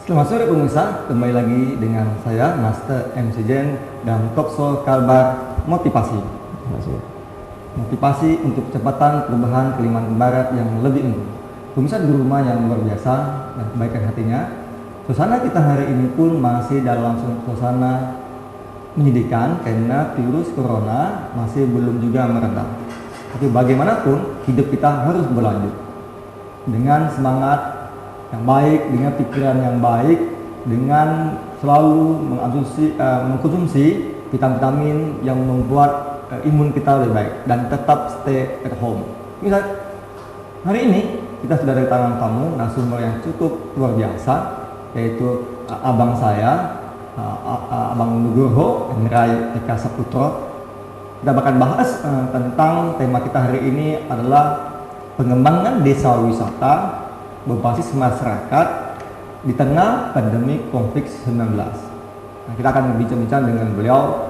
Selamat sore pemirsa, kembali lagi dengan saya Master MC Jen dan Talkshow Kalbar Motivasi. Motivasi untuk kecepatan perubahan Kalimantan Barat yang lebih unggul. Pemirsa di rumah yang luar biasa dan kebaikan hatinya. Suasana kita hari ini pun masih dalam suasana menyedihkan karena virus corona masih belum juga mereda. Tapi bagaimanapun hidup kita harus berlanjut dengan semangat yang baik, dengan pikiran yang baik, dengan selalu mengkonsumsi vitamin-vitamin yang membuat imun kita lebih baik dan tetap stay at home. Misal hari ini kita sudah kedatangan tamu narasumber yang cukup luar biasa, yaitu abang saya, Abang Nugroho Rai Eka Saputro. Kita akan bahas tentang tema kita hari ini adalah pengembangan desa wisata berbasis masyarakat di tengah pandemi COVID-19. Nah, kita akan berbincang-bincang dengan beliau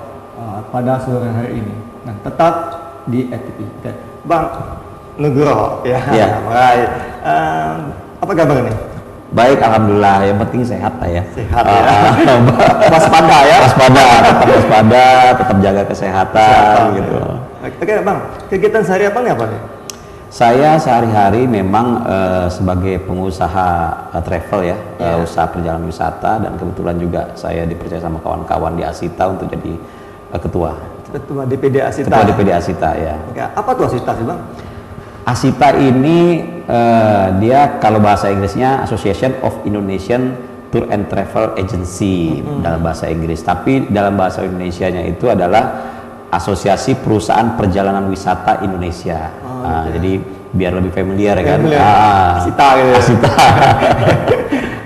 pada sore hari ini. Dan tetap di FTP. Oke. Bang Nugroho, ya. Baik. Apa kabar nih? Baik, alhamdulillah. Yang penting sehat lah ya. Sehat ya. Waspada ya. Tetap waspada, tetap jaga kesehatan gitu. Oke, Bang. Kegiatan sehari apa nih? Saya sehari-hari memang sebagai pengusaha travel ya, usaha perjalanan wisata, dan kebetulan juga saya dipercaya sama kawan-kawan di Asita untuk jadi ketua DPD Asita. Ketua DPD Asita ya. Oke, apa tuh Asita sih, Bang? Asita ini dia kalau bahasa Inggrisnya Association of Indonesian Tour and Travel Agency dalam bahasa Inggris, tapi dalam bahasa Indonesianya itu adalah Asosiasi Perusahaan Perjalanan Wisata Indonesia. Jadi biar lebih familiar kan. Asita gitu. Asita.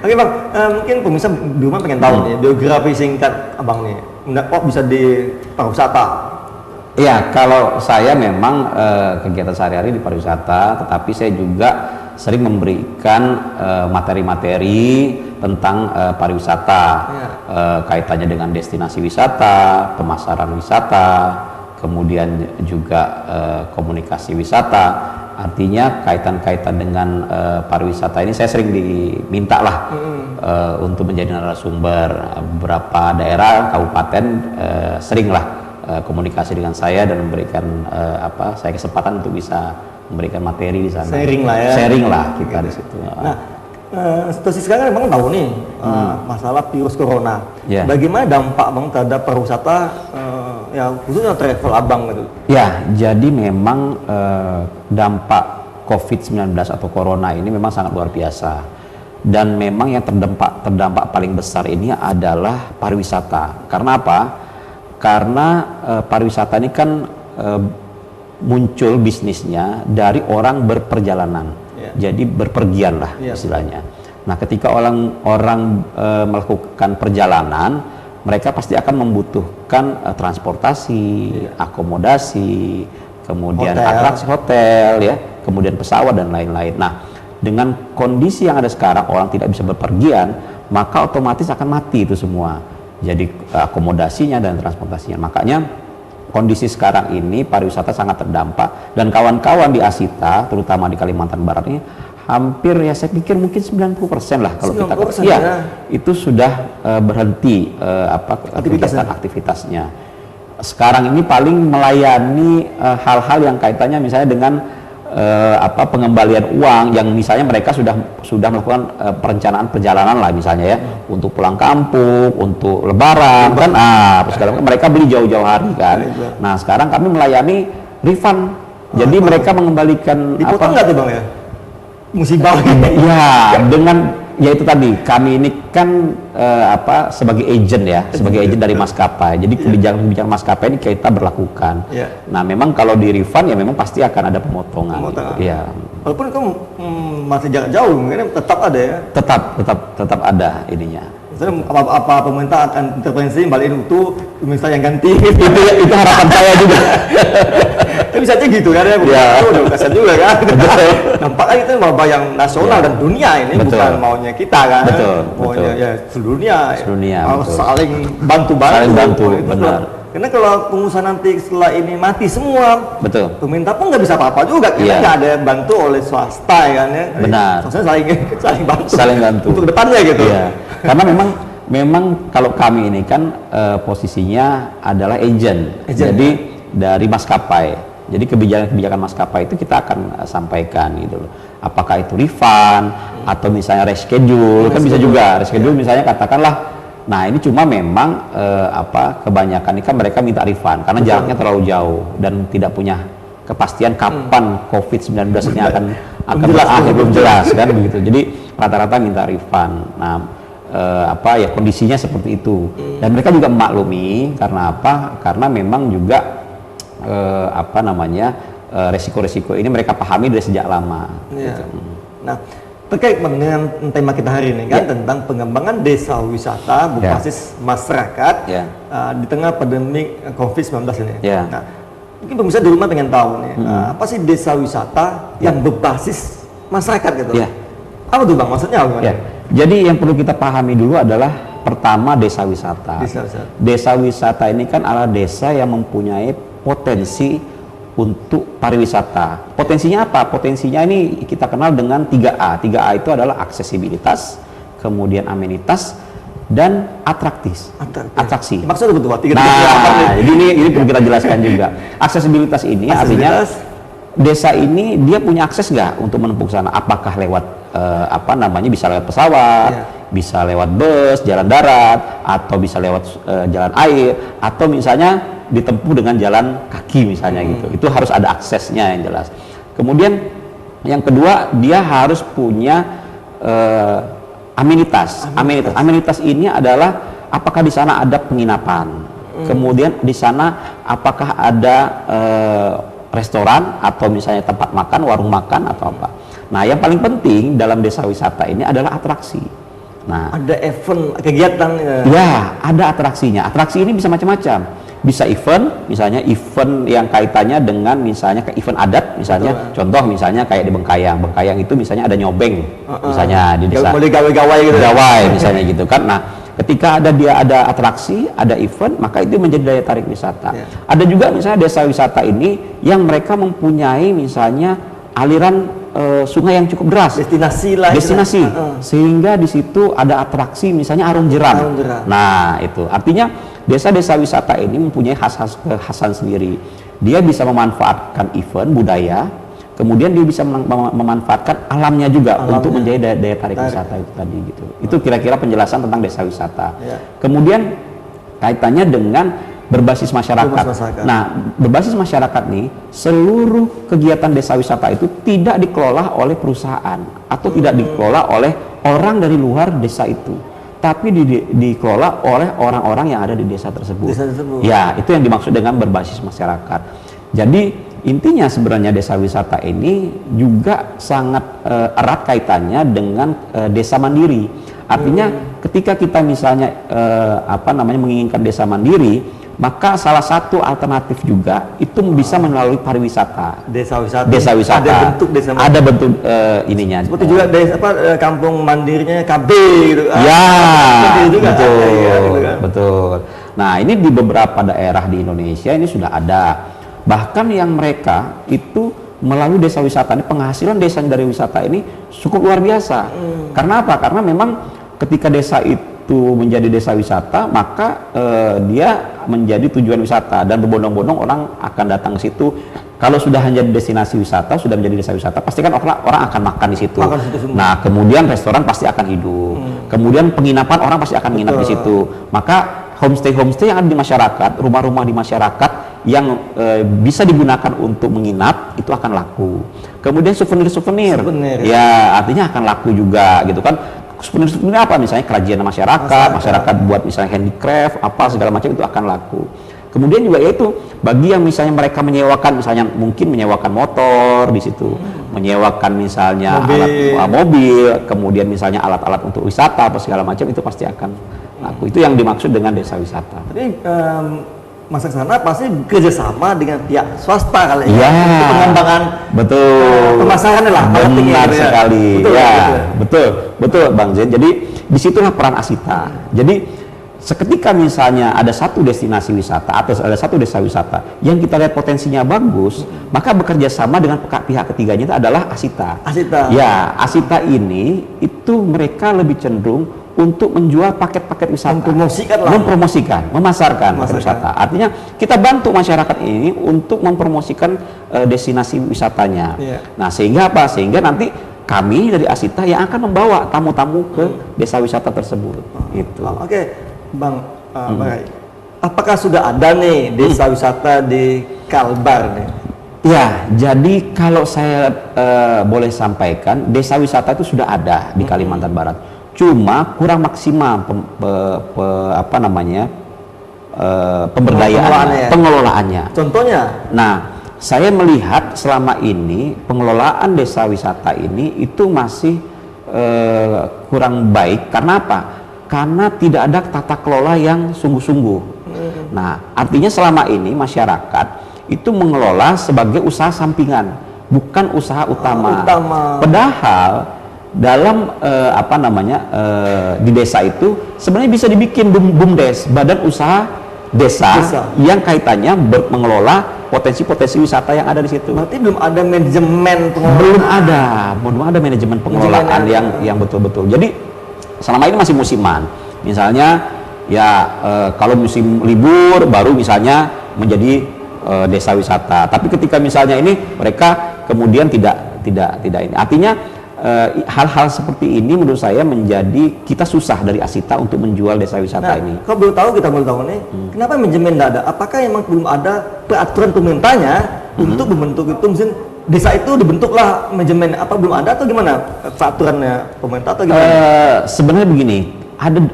Oke Bang, mungkin pemirsa di rumah pengen tahu nih biografi singkat Abang nih. Kok bisa di pariwisata? Iya, kalau saya memang kegiatan sehari-hari di pariwisata, tetapi saya juga sering memberikan materi-materi tentang pariwisata, kaitannya dengan destinasi wisata, pemasaran wisata, kemudian juga komunikasi wisata. Artinya kaitan-kaitan dengan pariwisata ini saya sering diminta lah untuk menjadi narasumber. Beberapa daerah, kabupaten sering lah komunikasi dengan saya dan memberikan saya kesempatan untuk bisa memberikan materi di sana. Sharing lah ya. Sharing lah kita di situ. Nah, situasi sekarang memang tahu nih masalah virus corona. Yeah. Bagaimana dampak Bang terhadap pariwisata ya khususnya travel Abang gitu? Ya, jadi memang dampak COVID-19 atau corona ini memang sangat luar biasa. Dan memang yang terdampak paling besar ini adalah pariwisata. Karena apa? Karena pariwisata ini kan muncul bisnisnya dari orang berperjalanan, jadi berpergian lah istilahnya. Nah, ketika orang melakukan perjalanan, mereka pasti akan membutuhkan transportasi, akomodasi, kemudian atraksi hotel, ya, kemudian pesawat dan lain-lain. Nah, dengan kondisi yang ada sekarang, orang tidak bisa berpergian, maka otomatis akan mati itu semua. Jadi akomodasinya dan transportasinya. Makanya kondisi sekarang ini pariwisata sangat terdampak, dan kawan-kawan di Asita terutama di Kalimantan Barat ini hampir ya saya pikir mungkin 90% lah kalau kita itu sudah berhenti aktivitasnya. Sekarang ini paling melayani hal-hal yang kaitannya misalnya dengan pengembalian uang yang misalnya mereka sudah melakukan perencanaan perjalanan lah misalnya ya, untuk pulang kampung, untuk lebaran kan, mereka beli jauh-jauh hari kan. Nah, sekarang kami melayani refund, jadi mereka mengembalikan dipotong nggak tuh Bang ya? Musibah ya, dengan ya itu tadi kami ini kan sebagai agent ya, sebagai agent dari maskapai. Jadi kebijakan maskapai ini kita berlakukan. Nah, memang kalau di refund ya memang pasti akan ada pemotongan. Ya. Walaupun itu masih jarak jauh, mungkin tetap ada ya. Tetap ada ininya. Misalnya apa pemerintah akan intervensi balikin itu misalnya yang ganti. itu harapan saya juga. Tapi bisa aja gitu kan ya, udah kasihan juga kan. Nampaknya itu wabah yang nasional dan dunia ini, bukan maunya kita kan. Maunya ya seluruh dunia. Dunia harus saling bantu. Benar. Karena kalau pengusaha nanti setelah ini mati semua, Betul. pemerintah pun nggak bisa apa-apa juga, karena Iya. nggak ada bantu oleh swasta ya kan ya. Benar. Swasta saling bantu. Saling bantu. Untuk depannya gitu. Iya. Karena memang kalau kami ini kan posisinya adalah agent. Agent, Jadi dari maskapai. Jadi kebijakan maskapai itu kita akan sampaikan gitu loh. Apakah itu refund atau misalnya reschedule, kan bisa juga reschedule misalnya katakanlah. Nah ini cuma memang kebanyakan ini kan mereka minta refund karena jaraknya terlalu jauh dan tidak punya kepastian kapan COVID-19 ini akan berakhir, belum jelas kan begitu. Jadi rata-rata minta refund. Nah ya kondisinya seperti itu dan mereka juga memaklumi karena apa? Karena memang juga resiko-resiko ini mereka pahami dari sejak lama. Iya. Gitu. Nah, terkait Bang, dengan tema kita hari ini kan tentang pengembangan desa wisata berbasis masyarakat di tengah pandemi COVID-19 ini. Ya. Nah, mungkin pemirsa di rumah pengen tahu nih, apa sih desa wisata yang berbasis masyarakat gitu? Ya. Apa tuh Bang? Maksudnya apa? Ya. Jadi yang perlu kita pahami dulu adalah pertama desa wisata. Desa wisata ini kan adalah desa yang mempunyai potensi untuk pariwisata. Potensinya apa? Potensinya ini kita kenal dengan 3A. 3A itu adalah aksesibilitas, kemudian amenitas, dan atraksi. Maksudnya betul Pak? Nah, jadi ini perlu kita jelaskan juga. Aksesibilitas ini artinya desa ini dia punya akses nggak untuk menempuh sana? Apakah lewat bisa lewat pesawat, bisa lewat bus, jalan darat, atau bisa lewat jalan air, atau misalnya ditempuh dengan jalan kaki misalnya gitu. Itu harus ada aksesnya yang jelas. Kemudian yang kedua dia harus punya amenitas. Amenitas ini adalah apakah di sana ada penginapan, kemudian di sana apakah ada restoran atau misalnya tempat makan, warung makan atau apa. Nah, yang paling penting dalam desa wisata ini adalah atraksi. Nah, ada event, kegiatan. Ya, ada atraksinya. Atraksi ini bisa macam-macam. Bisa event, misalnya event yang kaitannya dengan misalnya ke event adat, misalnya contoh misalnya kayak di Bengkayang. Bengkayang itu misalnya ada nyobeng, misalnya di desa. Mulai gawai-gawai gitu. Gawai misalnya gitu kan. Nah, ketika ada atraksi, ada event, maka itu menjadi daya tarik wisata. Ada juga misalnya desa wisata ini yang mereka mempunyai misalnya aliran sungai yang cukup deras. Destinasi. Sehingga di situ ada atraksi misalnya arung jeram. Nah, itu artinya desa-desa wisata ini mempunyai kekhasan sendiri. Dia bisa memanfaatkan event budaya, kemudian dia bisa memanfaatkan alamnya juga untuk menjadi daya tarik wisata itu tadi gitu. Itu kira-kira penjelasan tentang desa wisata. Kemudian kaitannya dengan berbasis masyarakat. Nah, berbasis masyarakat nih, seluruh kegiatan desa wisata itu tidak dikelola oleh perusahaan atau tidak dikelola oleh orang dari luar desa itu, tapi dikelola oleh orang-orang yang ada di desa tersebut. Ya, itu yang dimaksud dengan berbasis masyarakat. Jadi intinya sebenarnya desa wisata ini juga sangat erat kaitannya dengan desa mandiri. Artinya ketika kita misalnya menginginkan desa mandiri, maka salah satu alternatif juga itu bisa melalui pariwisata. Desa wisata. Ada bentuk ininya. Seperti juga kampung mandirinya KB gitu. Ya, juga betul, ada, gitu kan. betul. Nah, ini di beberapa daerah di Indonesia ini sudah ada. Bahkan yang mereka itu melalui desa wisata ini, penghasilan desa dari wisata ini cukup luar biasa. Karena apa? Karena memang ketika desa itu menjadi desa wisata, maka dia menjadi tujuan wisata dan berbondong-bondong orang akan datang ke situ. Kalau sudah menjadi destinasi wisata, sudah menjadi desa wisata, pasti kan orang akan makan di situ. Nah, kemudian restoran pasti akan hidup. Kemudian penginapan orang pasti akan menginap di situ. Maka homestay yang ada di masyarakat, rumah-rumah di masyarakat yang bisa digunakan untuk menginap itu akan laku. Kemudian souvenir, ya artinya akan laku juga gitu kan. Souvenir apa misalnya kerajinan masyarakat buat misalnya handicraft apa segala macam itu akan laku. Kemudian juga yaitu bagi yang misalnya mereka menyewakan, misalnya mungkin menyewakan motor di situ, menyewakan misalnya alat mobil, kemudian misalnya alat-alat untuk wisata atau segala macam, itu pasti akan laku. Itu yang dimaksud dengan desa wisata. Jadi masa sana pasti kerjasama dengan pihak swasta kali ya, untuk pengembangan pemasaran lah. Benar sekali. Betul Bang Zain. Jadi disitulah peran Asita. Jadi seketika misalnya ada satu destinasi wisata atau ada satu desa wisata yang kita lihat potensinya bagus, maka bekerja sama dengan pihak ketiganya itu adalah Asita. Asita. Ya, Asita ini itu mereka lebih cenderung untuk menjual paket-paket wisata, mempromosikan, memasarkan paket wisata. Artinya kita bantu masyarakat ini untuk mempromosikan destinasi wisatanya. Nah, sehingga apa? Sehingga nanti kami dari Asita yang akan membawa tamu-tamu ke desa wisata tersebut. Itu. Oke. Bang, Rai, apakah sudah ada nih desa wisata di Kalbar nih? Ya, jadi kalau saya boleh sampaikan, desa wisata itu sudah ada di Kalimantan Barat. Cuma kurang maksimal pemberdayaan, pengelolaannya. Contohnya? Nah, saya melihat selama ini pengelolaan desa wisata ini itu masih kurang baik. Karena apa? Karena tidak ada tata kelola yang sungguh-sungguh. Nah, artinya selama ini masyarakat itu mengelola sebagai usaha sampingan, bukan usaha utama. Padahal dalam di desa itu sebenarnya bisa dibikin BUMDes, badan usaha desa yang kaitannya mengelola potensi-potensi wisata yang ada di situ. Berarti belum ada manajemen pengelolaan. Belum ada manajemen pengelolaan yang betul-betul. Jadi selama ini masih musiman, misalnya ya kalau musim libur baru misalnya menjadi desa wisata. Tapi ketika misalnya ini mereka kemudian tidak ini. Artinya hal-hal seperti ini menurut saya menjadi kita susah dari Asita untuk menjual desa wisata ini. Kalau belum tahu kita belum tahu nih, kenapa manajemen tidak ada? Apakah memang belum ada peraturan pemerintahnya untuk membentuk itu mesin desa itu dibentuklah manajemen, apa belum ada atau gimana peraturannya pemerintah atau gimana? Sebenarnya begini,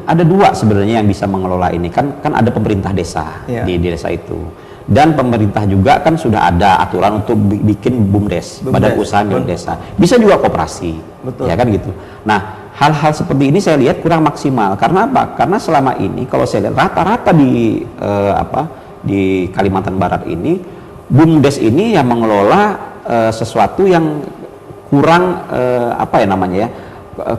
ada dua sebenarnya yang bisa mengelola ini, kan ada pemerintah desa di desa itu, dan pemerintah juga kan sudah ada aturan untuk bikin BUMDes, badan usaha milik desa. Bisa juga koperasi, ya kan gitu. Nah, hal-hal seperti ini saya lihat kurang maksimal. Karena apa? Karena selama ini kalau saya lihat rata-rata di Kalimantan Barat ini BUMDes ini yang mengelola sesuatu yang kurang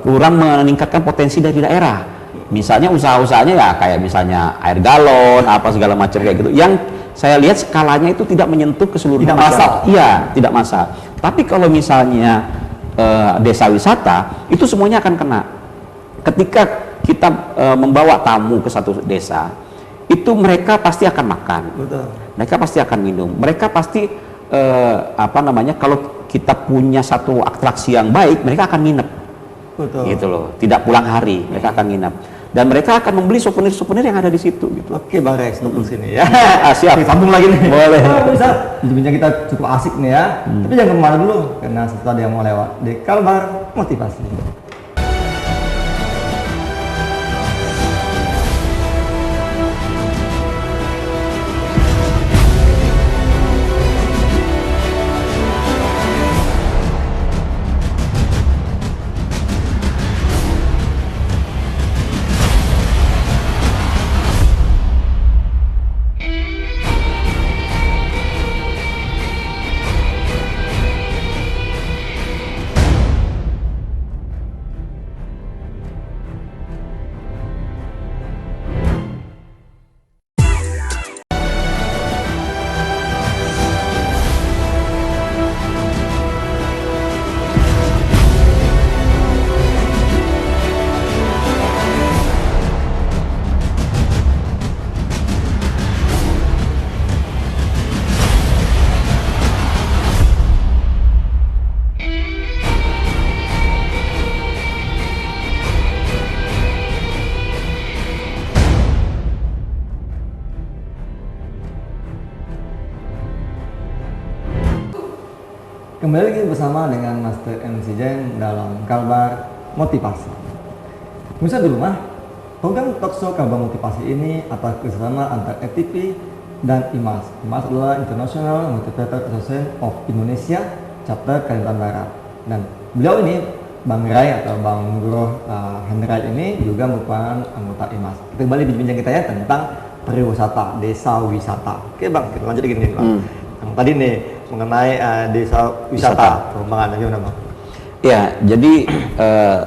kurang meningkatkan potensi dari daerah. Misalnya usaha-usahanya ya kayak misalnya air galon apa segala macam kayak gitu, yang saya lihat skalanya itu tidak menyentuh keseluruhan masyarakat. Iya, tidak massal. Tapi kalau misalnya desa wisata itu semuanya akan kena. Ketika kita membawa tamu ke satu desa, itu mereka pasti akan makan. Betul. Mereka pasti akan minum. Mereka pasti kalau kita punya satu atraksi yang baik, mereka akan nginep. Betul. Gitu loh, tidak pulang hari, mereka akan nginep. Dan mereka akan membeli souvenir-souvenir yang ada di situ gitu. Oke, Bang Rex, tunggu sini ya. Siap. Sambung lagi nih. Boleh. Bisa. Bincang kita cukup asik nih ya. Tapi jangan kemana dulu, karena setelah dia mau lewat di Kalbar Motivasi. Kembali lagi bersama dengan Master MC Jen dalam Kalbar Motivasi. Pemirsa di rumah, program talkshow Kalbar Motivasi ini atas kerjasama antara FTP dan IMAS. IMAS adalah International Motivator Association of Indonesia, chapter Kalimantan Barat. Dan beliau ini, Bang Rai atau Bang Nugroh Hendrai ini juga merupakan anggota IMAS. Kita kembali bincang kita ya tentang pariwisata, desa wisata. Oke Bang, kita lanjut lagi nih Bang. Yang tadi nih mengenai desa wisata, pengembangannya gimana Bang? Ya, jadi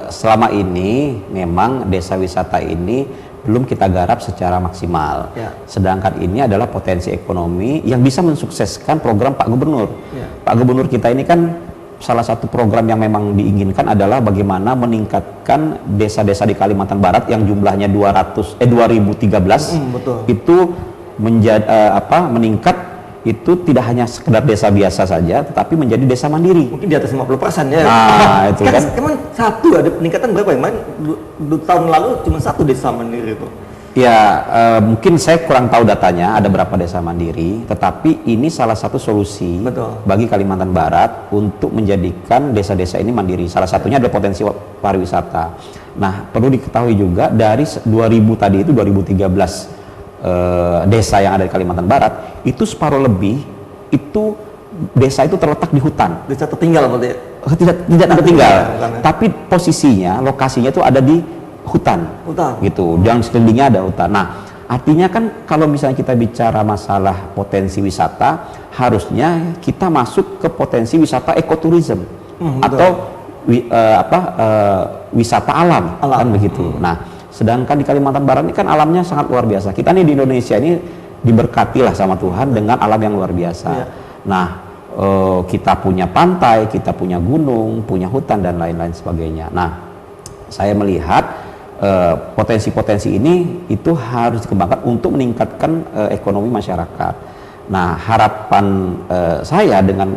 selama ini memang desa wisata ini belum kita garap secara maksimal. Ya. Sedangkan ini adalah potensi ekonomi yang bisa mensukseskan program Pak Gubernur. Ya. Pak Gubernur kita ini kan salah satu program yang memang diinginkan adalah bagaimana meningkatkan desa-desa di Kalimantan Barat yang jumlahnya 2013 betul. itu menjadi meningkat, itu tidak hanya sekedar desa biasa saja, tetapi menjadi desa mandiri. Mungkin di atas 50% ya. Nah, itu kan. Kan satu ada peningkatan berapa yang main? Tahun lalu cuma satu desa mandiri itu. Ya, mungkin saya kurang tahu datanya ada berapa desa mandiri, tetapi ini salah satu solusi Betul. bagi Kalimantan Barat untuk menjadikan desa-desa ini mandiri. Salah satunya adalah potensi pariwisata. Nah, perlu diketahui juga dari 2000 tadi itu 2013 desa yang ada di Kalimantan Barat itu separuh lebih itu desa itu terletak di hutan. Desa tertinggal berarti. Tidak tertinggal, Bukan, ya. tapi posisinya, lokasinya itu ada di hutan. Gitu, dan sekelilingnya ada hutan. Nah, artinya kan kalau misalnya kita bicara masalah potensi wisata, harusnya kita masuk ke potensi wisata ekoturism atau wisata alam, kan begitu. Nah, sedangkan di Kalimantan Barat ini kan alamnya sangat luar biasa. Kita nih di Indonesia ini diberkati lah sama Tuhan dengan alam yang luar biasa. Ya. Nah, kita punya pantai, kita punya gunung, punya hutan dan lain-lain sebagainya. Nah, saya melihat potensi-potensi ini itu harus dikembangkan untuk meningkatkan ekonomi masyarakat. Nah, harapan saya dengan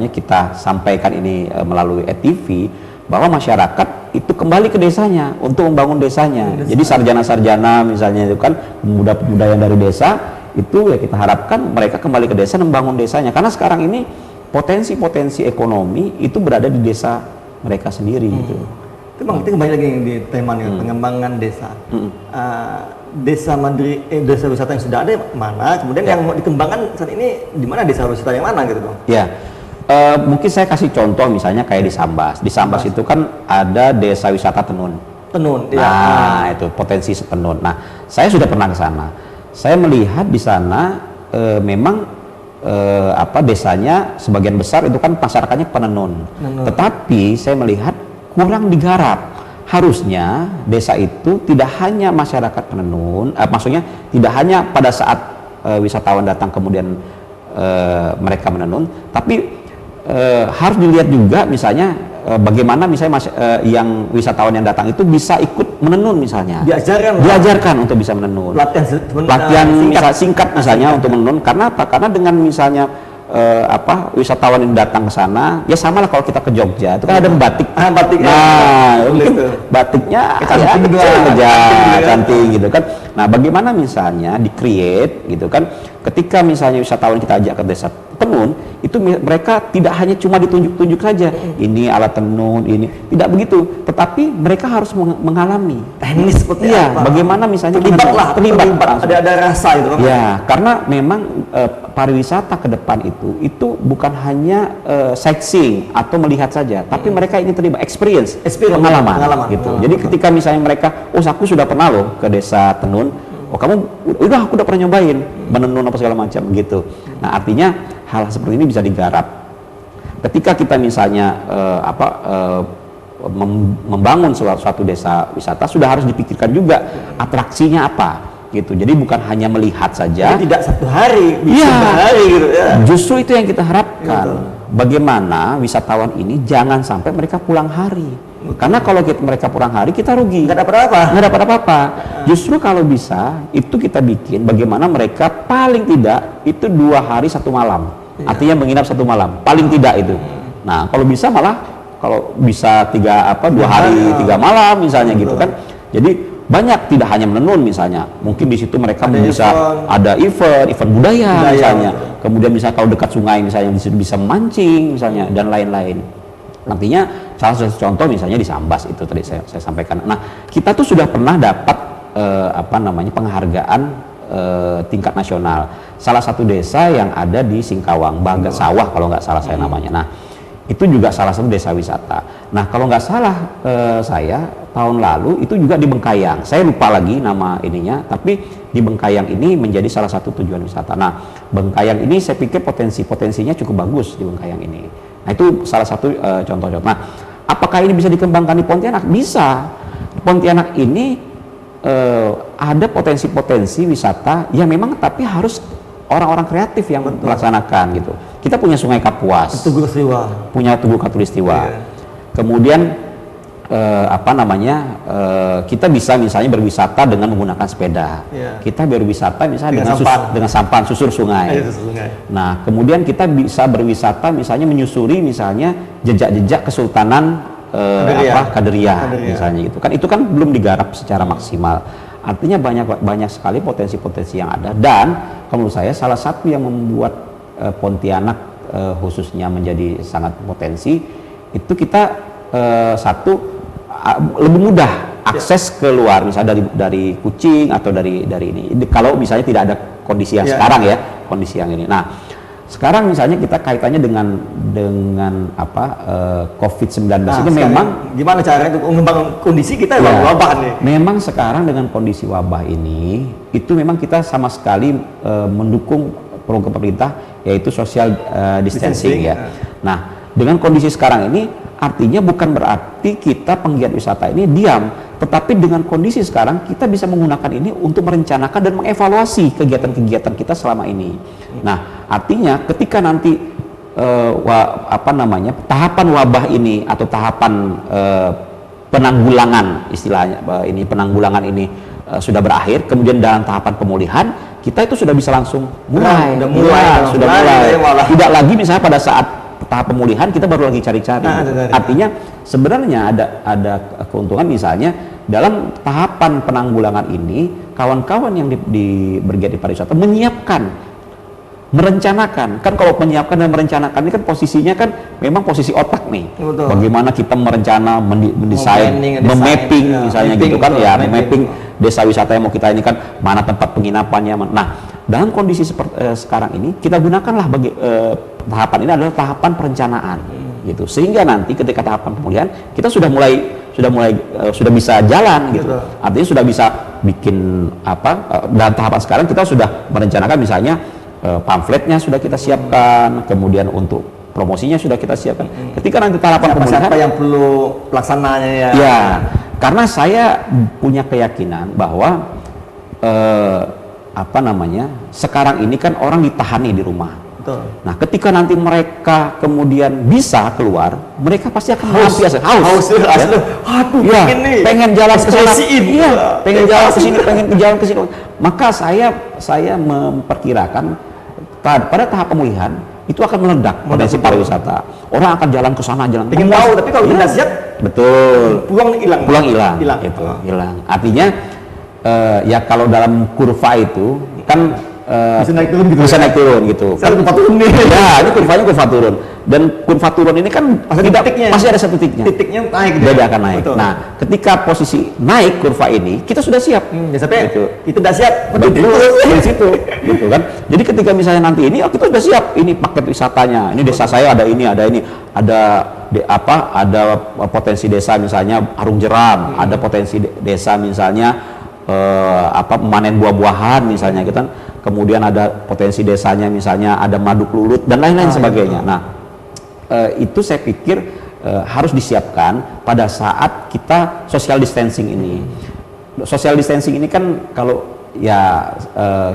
kita sampaikan ini melalui ETV, bahwa masyarakat itu kembali ke desanya untuk membangun desanya. Jadi sarjana-sarjana misalnya itu kan pemuda-pemuda yang dari desa itu, ya kita harapkan mereka kembali ke desa membangun desanya, karena sekarang ini potensi-potensi ekonomi itu berada di desa mereka sendiri gitu. Itu Bang, kita kembali lagi di tema nih, pengembangan desa. Desa mandiri, desa wisata yang sudah ada mana, kemudian yang mau dikembangkan saat ini di mana desa wisata yang mana gitu Bang? Ya. Mungkin saya kasih contoh misalnya kayak di Sambas. Di Sambas itu kan ada desa wisata tenun. Nah, itu potensi tenun. Nah, saya sudah pernah ke sana. Saya melihat di sana memang desanya sebagian besar itu kan masyarakatnya penenun. Tetapi saya melihat kurang digarap. Harusnya desa itu tidak hanya masyarakat penenun, maksudnya tidak hanya pada saat wisatawan datang kemudian mereka menenun, tapi harus dilihat juga misalnya bagaimana misalnya yang wisatawan yang datang itu bisa ikut menenun misalnya. Diajarkan untuk bisa menenun. Latihan singkat misalnya untuk menenun. Karena apa? Karena dengan misalnya wisatawan yang datang ke sana, ya sama lah kalau kita ke Jogja itu kan ada batik. Nah, mungkin batiknya cantik gitu kan. Nah, bagaimana misalnya di-create gitu kan, ketika misalnya wisatawan kita ajak ke desa tenun, itu mereka tidak hanya cuma ditunjuk-tunjuk saja, ini alat tenun, ini tidak begitu, tetapi mereka harus mengalami teknis seperti apa? Bagaimana misalnya terlibat ada rasa itu kan? Ya, karena memang pariwisata ke depan itu bukan hanya sightseeing atau melihat saja, tapi mereka ingin terlibat experience pengalaman gitu. Jadi ketika misalnya mereka, aku sudah pernah loh ke desa tenun, kamu aku udah pernah nyobain menenun apa segala macam gitu. Nah, artinya hal seperti ini bisa digarap. Ketika kita misalnya membangun suatu desa wisata, sudah harus dipikirkan juga atraksinya apa gitu. Jadi bukan hanya melihat saja. Jadi tidak satu hari, bisa hari gitu ya. Justru itu yang kita harapkan. Bagaimana wisatawan ini jangan sampai mereka pulang hari. Karena kalau mereka pulang hari, kita rugi. Nggak dapat apa-apa. Justru kalau bisa, itu kita bikin bagaimana mereka paling tidak itu 2 hari 1 malam. Artinya menginap 1 malam, paling tidak itu. Nah, kalau bisa malah, kalau bisa 2 hari 3 malam misalnya gitu kan. Jadi banyak, tidak hanya menenun misalnya. Mungkin di situ mereka ada event budaya misalnya. Kemudian misalnya kalau dekat sungai misalnya di situ bisa memancing misalnya dan lain-lain. Nantinya salah satu contoh misalnya di Sambas itu tadi saya sampaikan. Nah, kita tuh sudah pernah dapat penghargaan tingkat nasional. Salah satu desa yang ada di Singkawang, Bagas Sawah kalau nggak salah saya namanya. Nah, itu juga salah satu desa wisata. Nah, kalau nggak salah saya tahun lalu itu juga di Bengkayang. Saya lupa lagi nama ininya, tapi di Bengkayang ini menjadi salah satu tujuan wisata. Nah, Bengkayang ini saya pikir potensinya cukup bagus di Bengkayang ini. Nah, itu salah satu contoh-contoh. Nah, apakah ini bisa dikembangkan di Pontianak? Bisa. Pontianak ini ada potensi-potensi wisata yang memang tapi harus orang-orang kreatif yang melaksanakan gitu. Kita punya Sungai Kapuas, Tugu Katulistiwa, punya Tugu Katulistiwa. Kemudian kita bisa misalnya berwisata dengan menggunakan sepeda. Kita berwisata misalnya dengan sampan susur sungai. Nah, kemudian kita bisa berwisata misalnya menyusuri misalnya jejak-jejak Kesultanan Qadariyah misalnya gitu kan. Itu kan belum digarap secara maksimal. Artinya banyak sekali potensi-potensi yang ada, dan menurut saya salah satu yang membuat Pontianak khususnya menjadi sangat potensi itu kita lebih mudah akses keluar misalnya dari Kucing atau dari ini. Kalau misalnya tidak ada kondisi yang sekarang ya, kondisi yang ini. Nah, sekarang misalnya kita kaitannya dengan COVID-19 ini memang gimana caranya untuk mengembangkan kondisi kita wabah nih. Memang sekarang dengan kondisi wabah ini itu memang kita sama sekali mendukung program pemerintah yaitu social distancing ya. Nah, dengan kondisi sekarang ini artinya bukan berarti kita penggiat wisata ini diam, tetapi dengan kondisi sekarang kita bisa menggunakan ini untuk merencanakan dan mengevaluasi kegiatan-kegiatan kita selama ini. Nah, artinya ketika nanti tahapan wabah ini atau tahapan penanggulangan istilahnya penanggulangan ini sudah berakhir, kemudian dalam tahapan pemulihan kita itu sudah bisa langsung mulai. Tidak lagi misalnya pada saat tahap pemulihan kita baru lagi cari-cari. Artinya sebenarnya ada keuntungan misalnya dalam tahapan penanggulangan ini kawan-kawan yang di Brigade Pariwisata menyiapkan, merencanakan. Kan kalau menyiapkan dan merencanakan ini kan posisinya kan memang posisi otak nih. Betul. Bagaimana kita merencana, mendesain, memapping misalnya gitu kan ya, memapping desa wisata yang mau kita ini kan mana tempat penginapannya. Nah, dalam kondisi seperti sekarang ini kita gunakanlah tahapan ini adalah tahapan perencanaan gitu, sehingga nanti ketika tahapan pemulihan kita sudah bisa jalan gitu. Artinya sudah bisa bikin dalam tahapan sekarang kita sudah merencanakan misalnya pamfletnya sudah kita siapkan, kemudian untuk promosinya sudah kita siapkan. Ketika nanti tahapan pemulihan siapa yang perlu pelaksananya ya, karena saya punya keyakinan bahwa sekarang ini kan orang ditahani di rumah. Betul. Nah, ketika nanti mereka kemudian bisa keluar, mereka pasti akan melampiaskan haus. Pengen jalan ke sana. Pengen jalan ke sini, pengen jalan ke sini. Maka saya memperkirakan pada tahap pemulihan itu akan meledak potensi pariwisata. Orang akan jalan ke sana, jalan. Pengen tahu, tapi kalau tidak siap, betul. Pulang hilang. Itu hilang. Artinya ya kalau dalam kurva itu kan bisa naik turun gitu. Bisa naik turun gitu. Kan kurva turun nih. Ya, ini kurvanya kurva turun. Dan kurva turun ini kan pasti ada satu titiknya. Titiknya naik. Dia akan naik. Betul. Nah, ketika posisi naik kurva ini, kita sudah siap. Sampai gitu. Itu udah siap. Betul. Di situ, gitu kan. Jadi ketika misalnya nanti ini, kita sudah siap. Ini paket wisatanya. Ini desa saya ada ini. Ada potensi desa misalnya Arung Jeram, ada potensi desa misalnya memanen buah-buahan misalnya gitu kan. Kemudian ada potensi desanya misalnya ada madu klulut dan lain-lain sebagainya. Nah, itu saya pikir harus disiapkan pada saat kita social distancing ini. Social distancing ini kan kalau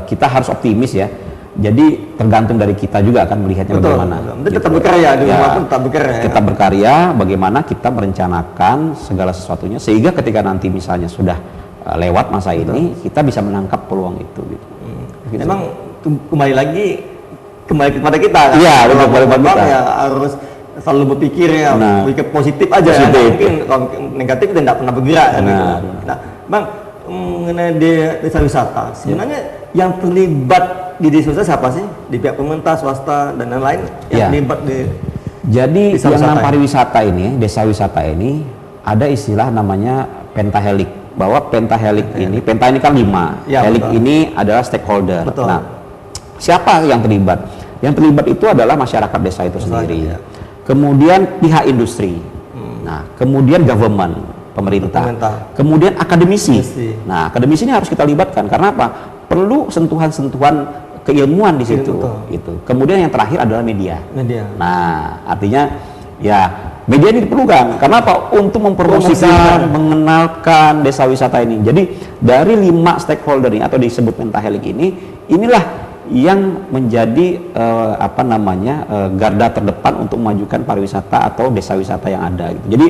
kita harus optimis ya. Jadi tergantung dari kita juga akan melihatnya bagaimana. Tetap berkarya di rumah pun tetap berkarya. Kita berkarya, bagaimana kita merencanakan segala sesuatunya sehingga ketika nanti misalnya sudah lewat masa ini kita bisa menangkap peluang itu gitu. Memang kembali kepada kita kan. Iya, kembali kepada kita. Ya harus selalu berpikir berpikir positif aja. Mungkin kalau negatif kita tidak pernah bergerak kan gitu. Nah, Bang, mengenai desa wisata, sebenarnya yang terlibat di desa wisata siapa sih? Di pihak pemerintah, swasta dan lain-lain yang terlibat di. Jadi yang namanya pariwisata ini, desa wisata ini ada istilah namanya pentahelik. Bahwa pentahelik ini, penta ini kan 5, helik ini adalah stakeholder. Betul. Nah, siapa yang terlibat? Yang terlibat itu adalah masyarakat desa itu sendiri. Kemudian pihak industri. Nah, kemudian government, pemerintah. Kemudian akademisi. Nah, akademisi ini harus kita libatkan karena apa? Perlu sentuhan-sentuhan keilmuan di situ. Gitu. Kemudian yang terakhir adalah media. Nah, artinya ya media ini diperlukan. Karena apa? Untuk mempromosikan, mengenalkan desa wisata ini. Jadi dari 5 stakeholder ini atau disebut Pentahelix ini, inilah yang menjadi garda terdepan untuk memajukan pariwisata atau desa wisata yang ada. Gitu. Jadi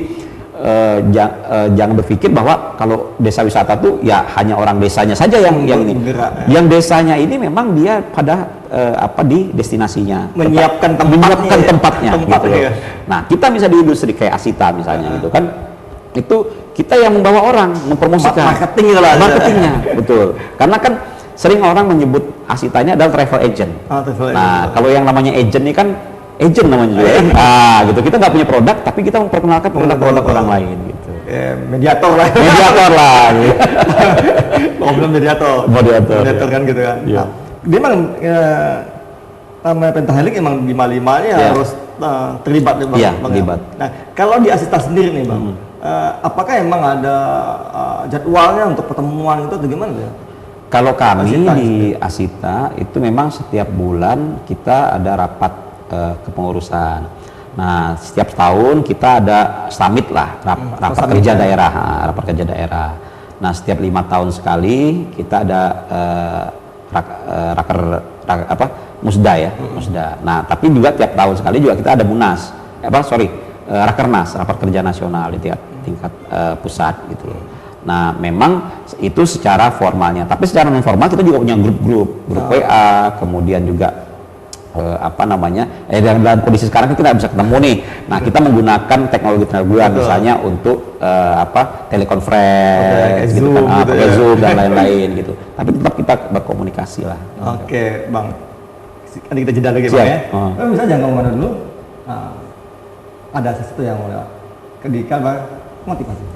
jangan berpikir bahwa kalau desa wisata tuh ya hanya orang desanya saja yang ini. Yang desanya ini memang dia pada di destinasinya menyiapkan tempatnya gitu. Ya. Nah, kita bisa di industri kayak Asita misalnya gitu kan. Itu kita yang membawa orang, mempromosikan marketingnya. Betul. Karena kan sering orang menyebut Asita ini adalah travel agent. Kalau yang namanya agent ini kan agent namanya juga ya. Nah, gitu. Kita nggak punya produk, tapi kita memperkenalkan produk-produk orang lain gitu. Mediator lah. Gitu. Belum mediator kan gitu kan. Ya. Dia memang namanya Pentahelix emang 5-5-nya harus terlibat ya, Bang. Iya, terlibat. Nah, kalau di Asita sendiri nih, Bang, apakah emang ada jadwalnya untuk pertemuan itu atau gimana ya? Kalau kami di Asita itu memang setiap bulan kita ada rapat kepengurusan. Nah, setiap tahun kita ada summit lah, rapat kerja daerah. Nah, setiap 5 tahun sekali kita ada musda ya, musda. Nah, tapi juga tiap tahun sekali juga kita ada munas, rakernas, rapat kerja nasional di tingkat pusat gitu loh. Nah, memang itu secara formalnya, tapi secara non formal kita juga punya grup WA, kemudian juga dalam kondisi sekarang kita nggak bisa ketemu nih. Nah, kita menggunakan teknologi misalnya untuk telekonferensi gitu kan, pakai Zoom dan lain-lain gitu. Tapi tetap kita berkomunikasi lah. Oke, Bang. Nanti kita jeda lagi, Bang ya. Misalnya jangan kemana dulu. Ada sesuatu yang mau kedikal, Bang, motivasi.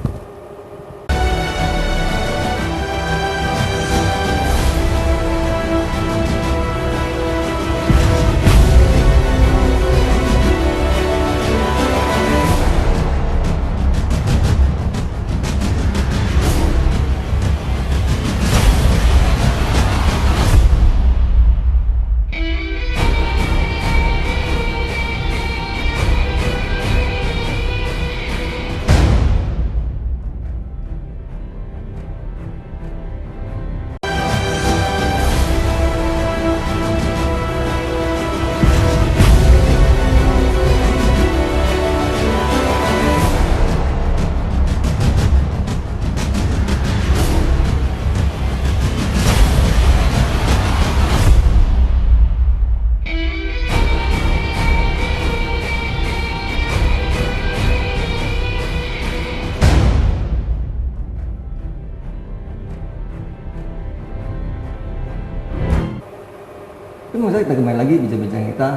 Misalnya kita kembali lagi bincang-bincang kita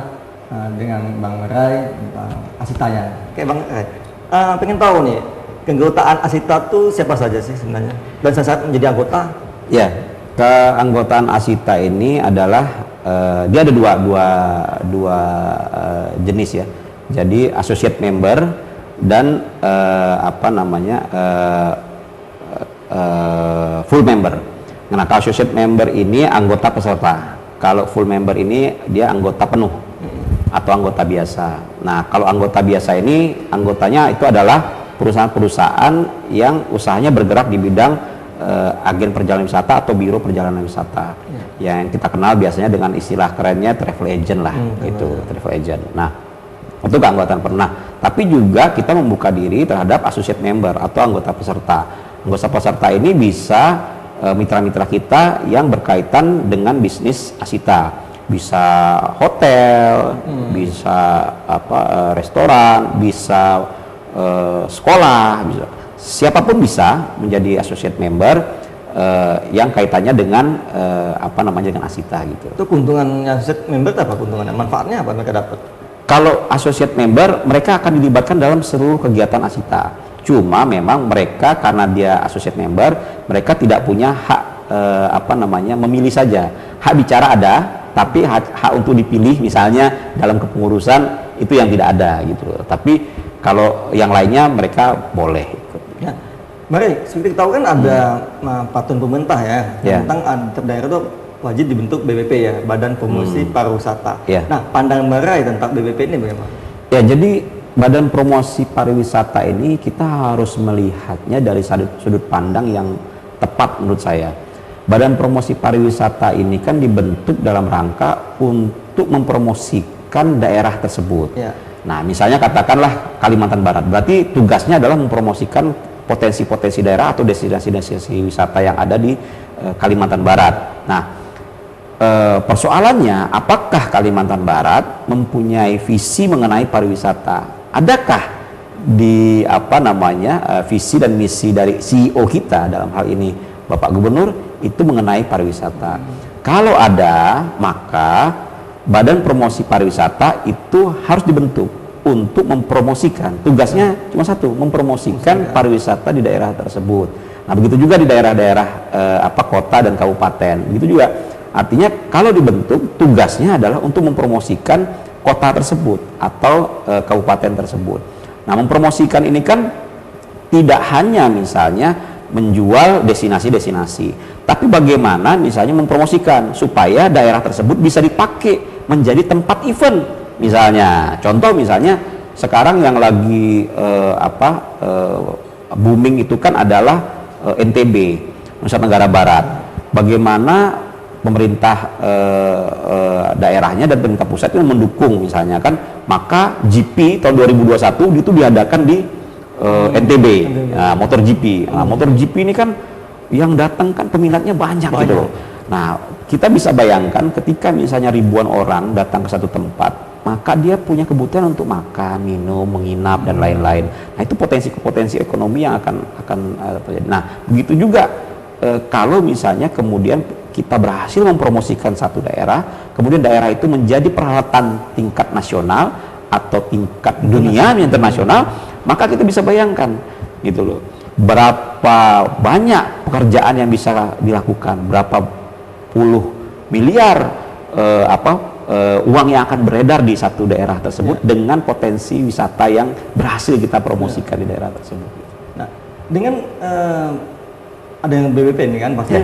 dengan Bang Rai tentang Asita ya. Kayak Bang Rai, pengen tahu nih keanggotaan Asita tuh siapa saja sih sebenarnya? Dan saat menjadi anggota? Ya, keanggotaan Asita ini adalah dia ada dua jenis ya. Jadi associate member dan full member. Nah, kalau associate member ini anggota peserta. Kalau full member ini dia anggota penuh atau anggota biasa. Nah, kalau anggota biasa ini anggotanya itu adalah perusahaan-perusahaan yang usahanya bergerak di bidang agen perjalanan wisata atau biro perjalanan wisata. Yang kita kenal biasanya dengan istilah kerennya travel agent lah, travel agent. Nah, itu keanggotaan pernah. Tapi juga kita membuka diri terhadap associate member atau anggota peserta. Anggota peserta ini bisa mitra-mitra kita yang berkaitan dengan bisnis Asita, bisa hotel, bisa restoran, bisa sekolah, bisa siapapun bisa menjadi associate member yang kaitannya dengan dengan Asita gitu. Itu keuntungannya associate member apa keuntungannya? Manfaatnya apa mereka dapat? Kalau associate member mereka akan dilibatkan dalam seluruh kegiatan Asita. Cuma memang mereka karena dia associate member, mereka tidak punya hak memilih saja. Hak bicara ada, tapi hak untuk dipilih misalnya dalam kepengurusan itu yang tidak ada gitu. Tapi kalau yang lainnya mereka boleh ikut. Ya. Mari, seperti kita tahu kan ada peraturan pemerintah ya, tentang tiap daerah itu wajib dibentuk BPP ya, Badan Promosi Pariwisata. Yeah. Nah, pandangan Marai tentang BPP ini bagaimana? Ya, jadi Badan Promosi Pariwisata ini kita harus melihatnya dari sudut pandang yang tepat menurut saya. Badan Promosi Pariwisata ini kan dibentuk dalam rangka untuk mempromosikan daerah tersebut. Ya. Nah, misalnya katakanlah Kalimantan Barat, berarti tugasnya adalah mempromosikan potensi-potensi daerah atau destinasi-destinasi wisata yang ada di Kalimantan Barat. Nah, persoalannya, apakah Kalimantan Barat mempunyai visi mengenai pariwisata? Adakah di visi dan misi dari CEO kita dalam hal ini Bapak Gubernur itu mengenai pariwisata? Kalau ada, maka Badan Promosi Pariwisata itu harus dibentuk untuk mempromosikan. Tugasnya cuma satu, mempromosikan pariwisata di daerah tersebut. Nah, begitu juga di daerah-daerah kota dan kabupaten. Begitu juga. Artinya kalau dibentuk, tugasnya adalah untuk mempromosikan kota tersebut atau kabupaten tersebut. Nah, mempromosikan ini kan tidak hanya misalnya menjual destinasi-destinasi, tapi bagaimana misalnya mempromosikan supaya daerah tersebut bisa dipakai menjadi tempat event. Misalnya, contoh misalnya sekarang yang lagi booming itu kan adalah NTB, Nusa Tenggara Barat. Bagaimana pemerintah daerahnya dan pemerintah pusat itu mendukung misalnya kan, maka GP tahun 2021 itu diadakan di NTB, motor GP. Nah, motor GP ini kan yang datang kan peminatnya banyak gitu. Nah, kita bisa bayangkan ketika misalnya ribuan orang datang ke satu tempat, maka dia punya kebutuhan untuk makan, minum, menginap dan lain-lain. Nah, itu potensi ekonomi yang akan terjadi. Nah, begitu juga kalau misalnya kemudian kita berhasil mempromosikan satu daerah, kemudian daerah itu menjadi peralatan tingkat nasional atau tingkat dunia internasional, maka kita bisa bayangkan gitu loh, berapa banyak pekerjaan yang bisa dilakukan, berapa puluh miliar uang yang akan beredar di satu daerah tersebut dengan potensi wisata yang berhasil kita promosikan di daerah tersebut. Nah, dengan ada yang BBP ini kan pasti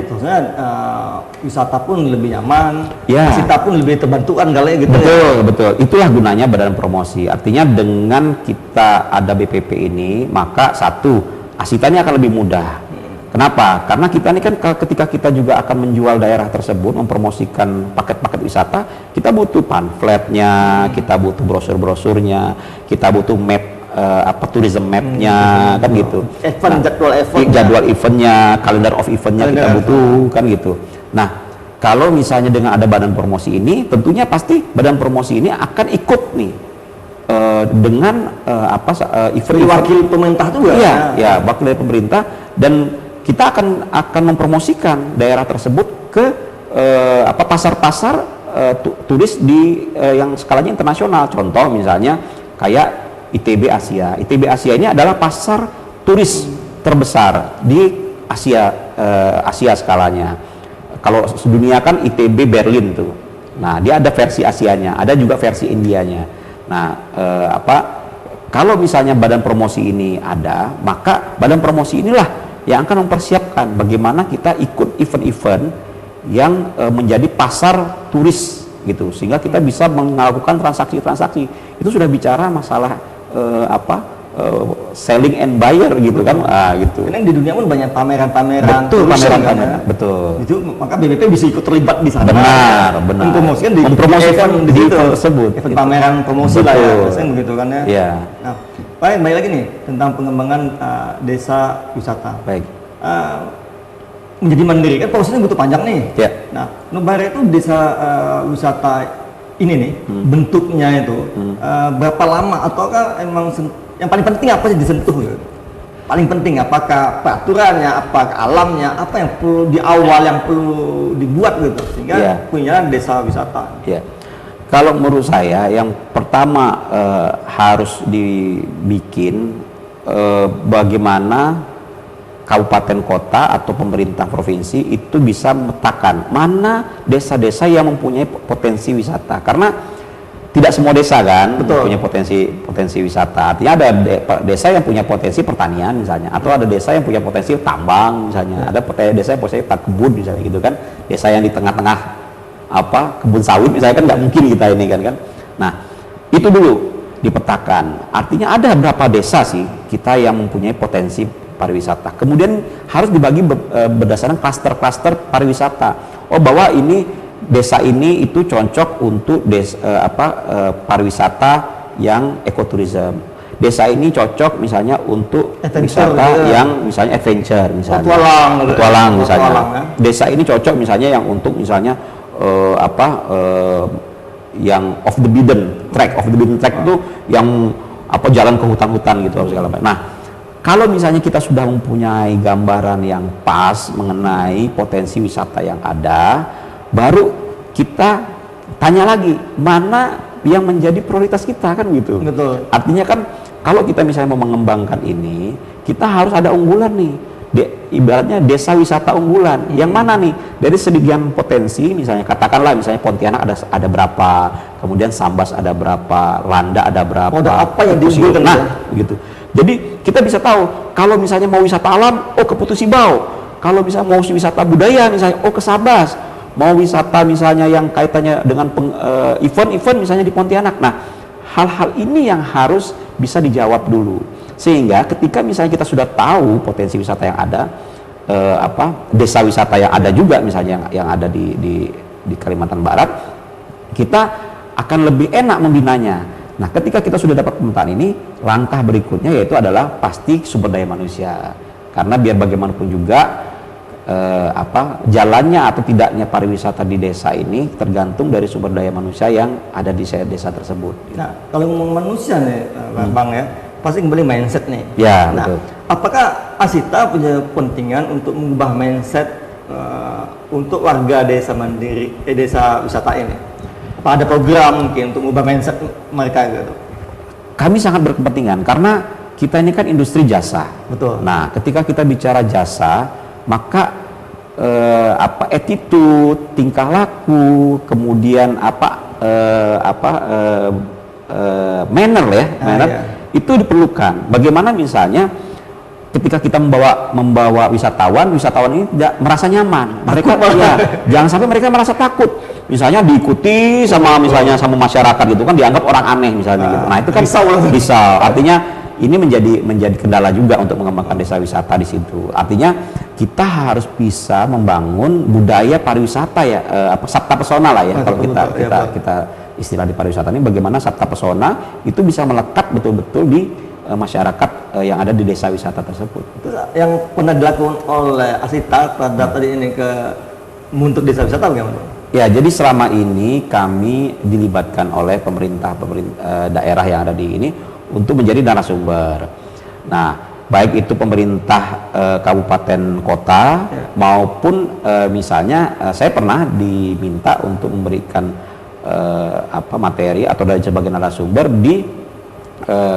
wisata pun lebih nyaman, wisata pun lebih terbantukan kali gitu. Betul. Itulah gunanya badan promosi. Artinya dengan kita ada BPP ini, maka satu, asitannya akan lebih mudah. Kenapa? Karena kita ini kan ketika kita juga akan menjual daerah tersebut, mempromosikan paket-paket wisata, kita butuh pamfletnya, kita butuh brosur-brosurnya, kita butuh map tourism map-nya, kan gitu. Jadwal eventnya, calendar of eventnya kita butuh, kan gitu. Nah, kalau misalnya dengan ada badan promosi ini, tentunya pasti badan promosi ini akan ikut nih dengan event wakil pemerintah juga. Ya, wakil dari pemerintah, dan kita akan mempromosikan daerah tersebut ke pasar-pasar turis di yang skalanya internasional. Contoh misalnya kayak ITB Asia. ITB Asia ini adalah pasar turis terbesar di Asia skalanya. Kalau sedunia kan ITB Berlin tuh. Nah, dia ada versi Asianya, ada juga versi Indianya. Nah, kalau misalnya badan promosi ini ada, maka badan promosi inilah yang akan mempersiapkan bagaimana kita ikut event-event yang menjadi pasar turis gitu, sehingga kita bisa melakukan transaksi-transaksi. Itu sudah bicara masalah selling and buyer gitu kan, gitu. Karena di dunia pun banyak pameran-pameran. Betul, pameran-pameran. Betul. Itu maka BPP bisa ikut terlibat di sana. Benar. Mempromosikan di event tersebut. Event pameran promosi lah ya, biasanya begitu kan ya. Iya. Nah, baik lagi nih tentang pengembangan desa wisata. Baik. Menjadi mandiri kan prosesnya butuh panjang nih. Ya. Nah, Nubare itu desa wisata ini nih bentuknya itu berapa lama, ataukah emang yang paling penting apa sih disentuh gitu? Paling penting apakah peraturannya, apakah alamnya, apa yang perlu di awal yang perlu dibuat gitu sehingga punya desa wisata. Ya. Kalau menurut saya yang pertama harus dibikin bagaimana kabupaten kota atau pemerintah provinsi itu bisa memetakan mana desa-desa yang mempunyai potensi wisata, karena tidak semua desa kan punya potensi wisata. Artinya ada desa yang punya potensi pertanian misalnya, atau ada desa yang punya potensi tambang misalnya, ada desa yang potensi kebun misalnya gitu kan, desa yang di tengah-tengah kebun sawit misalnya kan nggak mungkin kita ini kan. Nah, itu dulu. dipetakan. Artinya ada berapa desa sih kita yang mempunyai potensi pariwisata. Kemudian harus dibagi berdasarkan klaster-klaster pariwisata. Oh, bahwa ini desa ini itu cocok untuk pariwisata yang ekoturism. Desa ini cocok misalnya untuk Adventure, wisata gitu. yang misalnya adventure misalnya. Petualang Misalnya. Petualang, ya. Desa ini cocok misalnya yang untuk misalnya yang off the beaten track itu yang jalan ke hutan-hutan gitu segala macam. Nah, kalau misalnya kita sudah mempunyai gambaran yang pas mengenai potensi wisata yang ada, baru kita tanya lagi mana yang menjadi prioritas kita, kan gitu. Betul. Artinya kan kalau kita misalnya mau mengembangkan ini, kita harus ada unggulan nih. Ibaratnya desa wisata unggulan. Yang mana nih? Dari sebagian potensi, misalnya katakanlah misalnya Pontianak ada berapa, kemudian Sambas ada berapa, Landa ada berapa. Ada apa yang diunggulkan? Nah, begitu. Jadi kita bisa tahu kalau misalnya mau wisata alam, ke Putu Sibau. Kalau misalnya mau wisata budaya, misalnya ke Sabas. Mau wisata misalnya yang kaitannya dengan event-event misalnya di Pontianak. Nah, hal-hal ini yang harus bisa dijawab dulu. Sehingga ketika misalnya kita sudah tahu potensi wisata yang ada, desa wisata yang ada juga misalnya yang ada di Kalimantan Barat, kita akan lebih enak membinanya. Nah, ketika kita sudah dapat pemetaan ini, langkah berikutnya yaitu adalah pasti sumber daya manusia. Karena biar bagaimanapun juga jalannya atau tidaknya pariwisata di desa ini tergantung dari sumber daya manusia yang ada di desa tersebut. Nah, kalau ngomong manusia nih, Bang ya, pasti kembali mindset nih. Ya, nah, betul. Apakah Asita punya kepentingan untuk mengubah mindset untuk warga desa mandiri, desa wisata ini? Apa ada program mungkin untuk mengubah mindset mereka gitu? Kami sangat berkepentingan karena kita ini kan industri jasa. Betul. Nah, ketika kita bicara jasa, maka attitude, tingkah laku, kemudian manner ya, iya. Itu diperlukan. Bagaimana misalnya ketika kita membawa wisatawan ini tidak merasa nyaman. Mereka jangan sampai mereka merasa takut. Misalnya diikuti sama masyarakat gitu kan, dianggap orang aneh misalnya gitu. Nah, itu kan risau. Artinya ini menjadi kendala juga untuk mengembangkan desa wisata di situ. Artinya kita harus bisa membangun budaya pariwisata ya, sabta pesona lah ya. Kalau kita istilah di pariwisata ini, bagaimana sabta pesona itu bisa melekat betul-betul di masyarakat yang ada di desa wisata tersebut. Itu yang pernah dilakukan oleh Asita terhadap tadi ini untuk desa wisata bagaimana? Ya, jadi selama ini kami dilibatkan oleh pemerintah daerah yang ada di ini untuk menjadi narasumber. Nah, baik itu pemerintah kabupaten kota maupun misalnya saya pernah diminta untuk memberikan materi atau dari sebagai narasumber di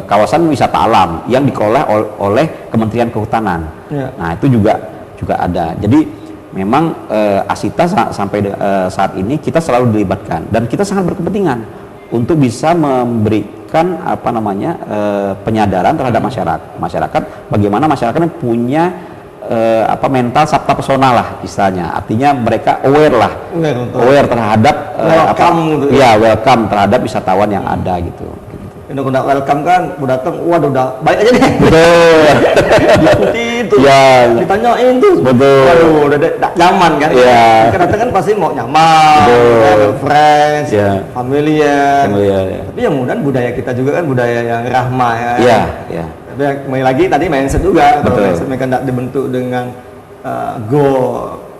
kawasan wisata alam yang dikelola oleh Kementerian Kehutanan. Ya. Nah, itu juga ada. Jadi memang Asita sampai saat ini kita selalu dilibatkan dan kita sangat berkepentingan untuk bisa memberikan penyadaran terhadap masyarakat bagaimana masyarakat punya mental sabta pesona lah istilahnya. Artinya mereka aware terhadap welcome terhadap wisatawan yang ada gitu. Udah welcome kan, udah datang, waduh udah baik aja deh. Betul. Diikuti itu, ditanyain tuh. Betul. Waduh, udah nyaman kan. Iya. Karena kan pasti mau nyaman, fresh, familiar. Tapi yang mudah budaya kita juga kan budaya yang rahmah ya. Iya. Tapi kembali lagi tadi mindset juga. Kalau mindset mereka tidak dibentuk dengan go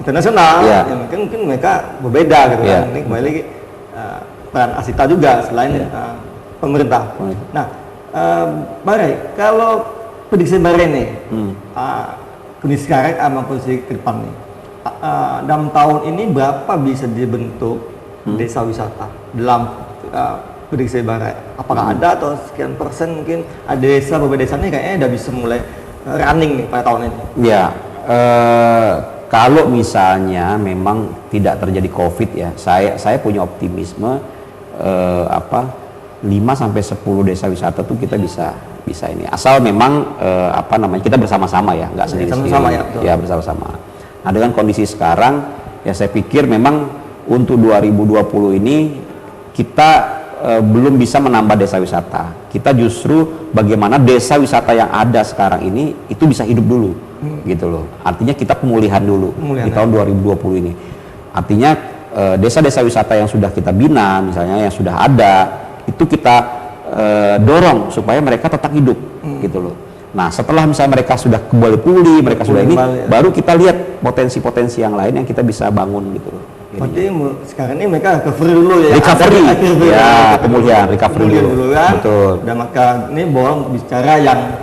internasional, ya mungkin mereka berbeda gitu kan. Ini kembali lagi peran Asita juga selain pemerintah. Nah, Bare, kalau prediksi Bare nih, kondisi sekarang sama kondisi ke depan nih, dalam tahun ini berapa bisa dibentuk desa wisata dalam prediksi Bare? Apakah ada atau sekian persen mungkin ada desa beberapa desa nih kayaknya udah bisa mulai running nih pada tahun ini? Ya, kalau misalnya memang tidak terjadi COVID ya, saya punya optimisme 5-10 desa wisata tuh kita bisa ini, asal memang kita bersama-sama ya, nggak sendiri-sendiri ya bersama-sama. Nah, dengan kondisi sekarang ya saya pikir memang untuk 2020 ini kita belum bisa menambah desa wisata. Kita justru bagaimana desa wisata yang ada sekarang ini itu bisa hidup dulu, gitu loh. Artinya kita pemulihan dulu di tahun 2020 ini. Artinya desa-desa wisata yang sudah kita bina, misalnya yang sudah ada, itu kita dorong supaya mereka tetap hidup, gitu loh. Nah, setelah misalnya mereka sudah kembali pulih, mereka sudah ini, baru kita lihat potensi-potensi yang lain yang kita bisa bangun, gitu loh. Berarti sekarang ini mereka recovery dulu ya. Recovery, ya pemulihan, recovery dulu kan. Betul. Dan maka ini bolong bicara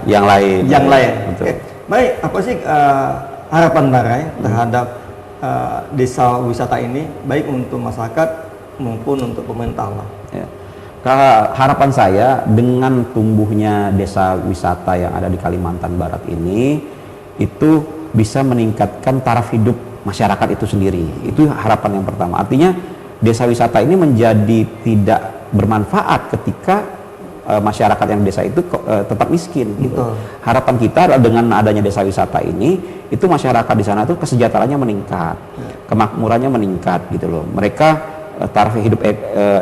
yang lain. Yang lain. Betul. Oke. Baik, apa sih harapan Barai terhadap desa wisata ini, baik untuk masyarakat maupun untuk pemerintah lah? Ya. Harapan saya dengan tumbuhnya desa wisata yang ada di Kalimantan Barat ini, itu bisa meningkatkan taraf hidup masyarakat itu sendiri. Itu harapan yang pertama. Artinya desa wisata ini menjadi tidak bermanfaat ketika masyarakat yang desa itu tetap miskin. Gitu. Harapan kita adalah dengan adanya desa wisata ini, itu masyarakat di sana tuh kesejahteraannya meningkat, kemakmurannya meningkat, gitu loh. Mereka taraf hidup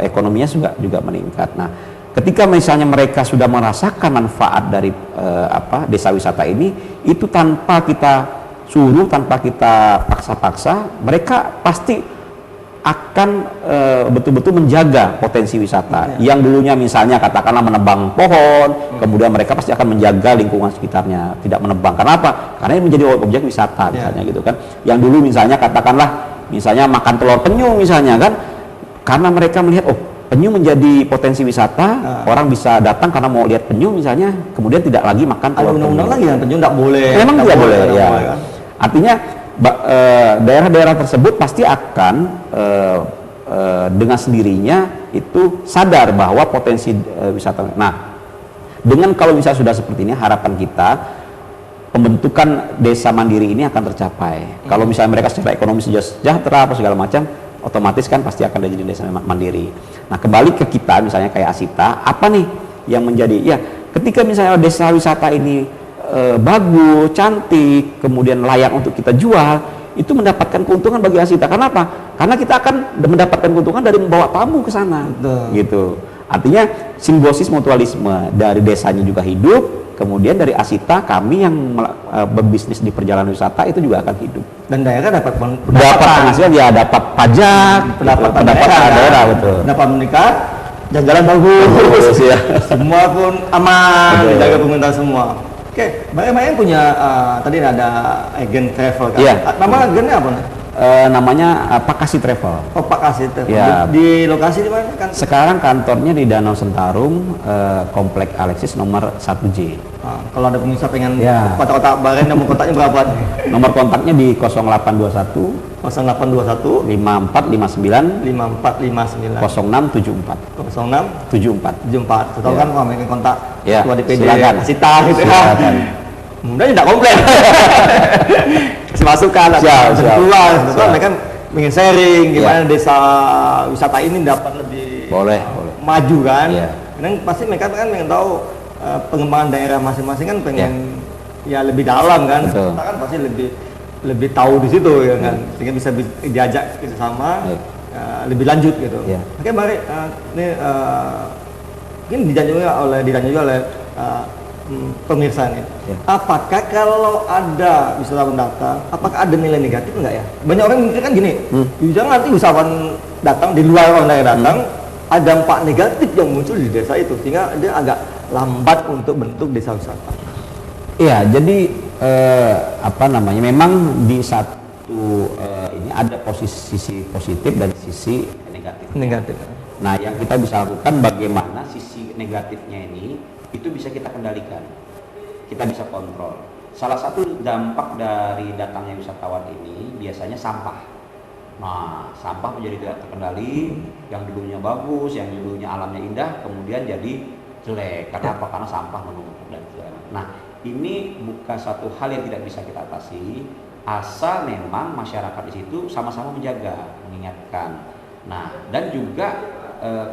ekonominya juga meningkat. Nah, ketika misalnya mereka sudah merasakan manfaat dari desa wisata ini, itu tanpa kita suruh, tanpa kita paksa-paksa, mereka pasti akan betul-betul menjaga potensi wisata. Yang dulunya misalnya katakanlah menebang pohon, kemudian mereka pasti akan menjaga lingkungan sekitarnya, tidak menebang. Karena apa? Karena ini menjadi objek wisata misalnya, gitu kan. Yang dulu misalnya katakanlah misalnya makan telur penyu misalnya kan, karena mereka melihat penyu menjadi potensi wisata, orang bisa datang karena mau lihat penyu misalnya, kemudian tidak lagi makan telur penyu. Undang-undang lagi yang penyu tidak boleh. Memang tidak boleh, ya. Kan? Artinya daerah-daerah tersebut pasti akan dengan sendirinya itu sadar bahwa potensi wisata. Nah, dengan kalau misalnya sudah seperti ini, harapan kita pembentukan desa mandiri ini akan tercapai. Kalau misalnya mereka secara ekonomi sejahtera apa segala macam, otomatis kan pasti akan jadi desa mandiri. Nah, kembali ke kita misalnya kayak Asita, apa nih yang menjadi ketika misalnya desa wisata ini bagus, cantik, kemudian layak untuk kita jual, itu mendapatkan keuntungan bagi Asita. Karena apa? Karena kita akan mendapatkan keuntungan dari membawa tamu ke sana. Gitu. Artinya simbiosis mutualisme, dari desanya juga hidup, kemudian dari Asita kami yang berbisnis di perjalanan wisata itu juga akan hidup. Dan daerah dapat penghasilan, ya dapat pajak, pendapatan daerah, betul. Dapat meningkat, jalan bagus, ya. Semua pun aman, dijaga pemerintah semua. Oke, Mbak punya tadi ada agen travel kan? Iya. Nama agennya apa? Namanya Pak Kasih Travel. Oh, Pak Kasih Travel. Ya. Di lokasi di mana kan? Sekarang kantornya di Danau Sentarum, Komplek Alexis nomor 1J. Kalau ada pemirsa pengen kontak-kontak Barai, nomor kontaknya berapa? Nomor kontaknya di 0821 0821 5459 5459 0674 0674. Tahu kan kalau mereka kontak ketua DPD Asita gitu kan. Mudah tidak komplain. Kasih masukan atau mereka ingin sharing gimana desa wisata ini dapat lebih maju kan. Karena pasti mereka kan pengen tahu pengembangan daerah masing-masing kan pengen lebih dalam kan. Kita kan pasti lebih tahu di situ ya kan, sehingga bisa diajak kerjasama lebih lanjut gitu. Oke, Mari ini mungkin dijanjikan oleh pemirsa nih. Apakah kalau ada wisatawan datang, apakah ada nilai negatif enggak ya? Banyak orang mikir kan gini, jangan nanti wisatawan datang di luar orang yang datang, ada dampak negatif yang muncul di desa itu, sehingga dia agak lambat untuk bentuk desa wisata. Iya, jadi memang di satu ini ada sisi positif dan sisi negatif. Nah, yang kita bisa lakukan bagaimana sisi negatifnya ini itu bisa kita kendalikan, kita bisa kontrol. Salah satu dampak dari datangnya wisatawan ini biasanya sampah. Nah, sampah menjadi tidak terkendali, yang dulunya bagus, yang dulunya alamnya indah, kemudian jadi jelek. Karena apa? Karena sampah menumpuk dan segala. Nah, ini bukan satu hal yang tidak bisa kita atasi, asal memang masyarakat di situ sama-sama menjaga, mengingatkan. Nah, dan juga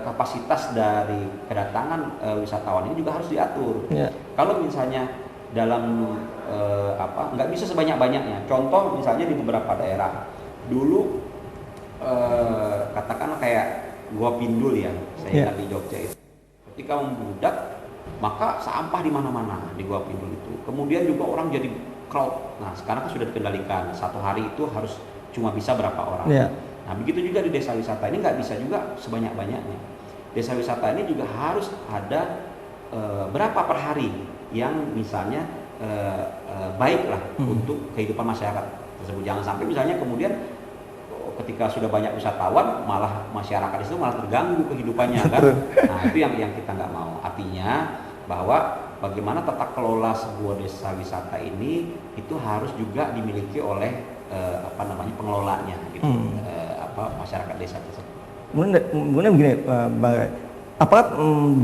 kapasitas dari kedatangan wisatawan ini juga harus diatur. Kalau misalnya dalam nggak bisa sebanyak-banyaknya. Contoh misalnya di beberapa daerah dulu katakanlah kayak Gua Pindul ya, saya Iya. ingat di Jogja itu. Ketika membludak, maka sampah di mana-mana di Gua Pindul itu. Kemudian juga orang jadi crowd. Nah, sekarang kan sudah dikendalikan. Satu hari itu harus cuma bisa berapa orang. Iya. Nah, begitu juga di desa wisata ini nggak bisa juga sebanyak-banyaknya. Desa wisata ini juga harus ada berapa per hari yang misalnya baiklah untuk kehidupan masyarakat tersebut. Jangan sampai misalnya kemudian ketika sudah banyak wisatawan malah masyarakat itu malah terganggu kehidupannya kan. Nah, itu yang kita nggak mau. Artinya bahwa bagaimana tata kelola sebuah desa wisata ini itu harus juga dimiliki oleh pengelolanya gitu. Masyarakat desa tersebut. Kemudian begini, apakah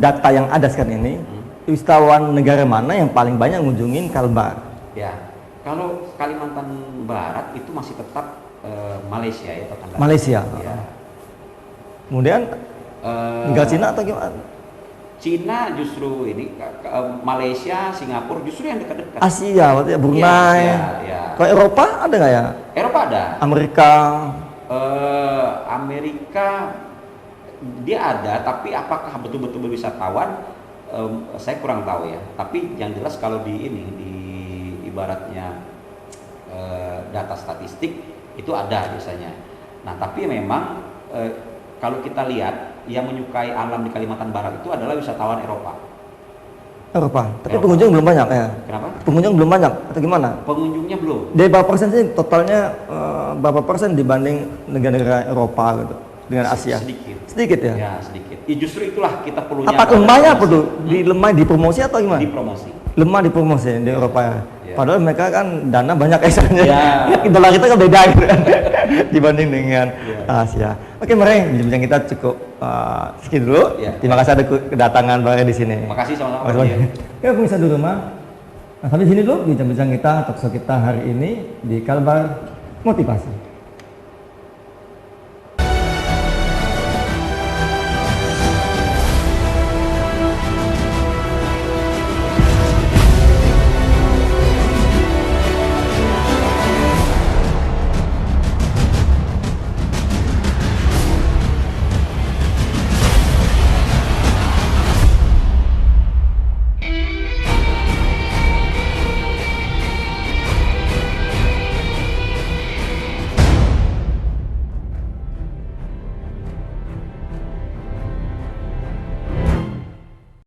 data yang ada sekarang ini wisatawan negara mana yang paling banyak mengunjungi Kalbar? Ya, kalau Kalimantan Barat itu masih tetap Malaysia ya, tetangga. Malaysia. Ya. Kemudian tinggal Cina atau gimana? Cina justru ini, Malaysia, Singapura justru yang dekat-dekat. Asia, berarti Brunei. Ya. Kalau Eropa ada nggak ya? Eropa ada. Amerika. Amerika dia ada, tapi apakah betul-betul berwisatawan? Saya kurang tahu ya. Tapi yang jelas kalau di ibaratnya data statistik itu ada biasanya. Nah, tapi memang kalau kita lihat yang menyukai alam di Kalimantan Barat itu adalah wisatawan Eropa. Tapi Eropa. pengunjung belum banyak ya? Kenapa? Pengunjung belum banyak atau gimana? Pengunjungnya belum. Dari berapa persen sih totalnya, berapa persen dibanding negara-negara Eropa gitu dengan Asia? Sedikit ya? Ya, sedikit. Justru itulah kita perlunya. Apa lemahnya apa tuh? Lemah di promosi atau gimana? Dipromosi. Lemah di promosi di Eropa ya. Padahal mereka kan dana banyak ekstranya. Ya. Dolar kita kan beda gitu kan dibanding dengan Asia. Oke, Mareng, bincang kita cukup sekian dulu. Ya. Terima kasih ada kedatangan Mareng di sini. Makasih sama-sama. Ya, pemirsa di rumah. Nah, sampai sini dulu bincang-bincang kita, talkshow kita hari ini di Kalbar Motivasi.